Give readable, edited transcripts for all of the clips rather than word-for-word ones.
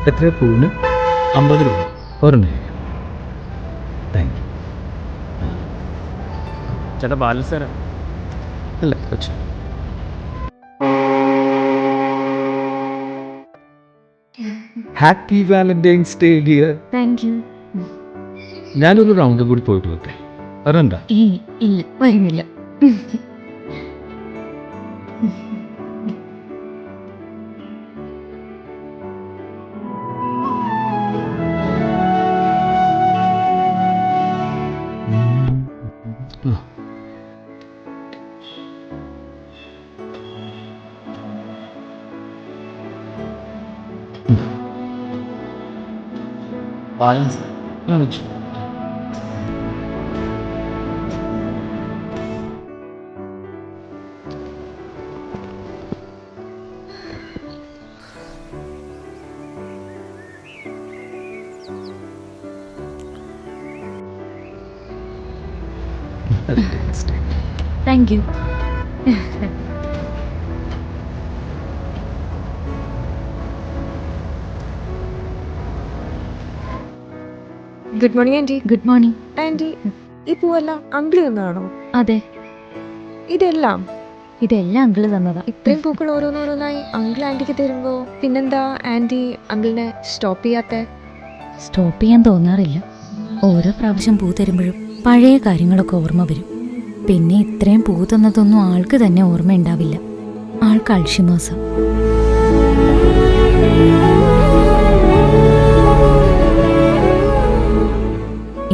എത്ര പൂവിന്? 50 രൂപ. ഒരെണ്ണേ. Thank you. ചേട്ടാ ബാലൻസ് തരാം. അല്ല കൊച്ചു. Happy valentine's day dear. Thank you. ഞാനൊരു റൗണ്ട് കൂടി പോയിട്ട് വരട്ടെ. വരണ്ട? ഇല്ല വരുന്നില്ല. Balance thank you. Good morning aunty. Good morning. Aunty, ഈ പൂവെല്ലാം അങ്കിൾ തന്നാണോ? അതെ, ഇതെല്ലാം ഇതെല്ലാം അങ്കിള് തന്നതാ. ഇത്രയും പൂക്കൾ ഓരോന്നോരോന്നായി അങ്കിൾ ആൻറ്റിക്ക് തരുമ്പോൾ പിന്നെന്താ ആൻറ്റി അങ്കിളിനെ സ്റ്റോപ്പ് ചെയ്യാത്തെ? സ്റ്റോപ്പ് ചെയ്യാൻ തോന്നാറില്ല. ഓരോ പ്രാവശ്യം പൂ തരുമ്പോഴും പഴയ കാര്യങ്ങളൊക്കെ ഓർമ്മ വരും. പിന്നെ ഇത്രയും പൂ തന്നതൊന്നും ആൾക്ക് തന്നെ ഓർമ്മയുണ്ടാവില്ല. ആൾക്ക് അൾഷിമേഴ്സാ.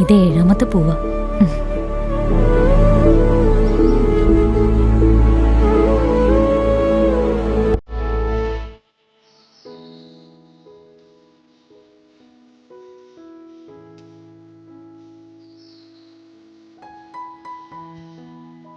ഇത് 7ാമത്തെ പൂവാ.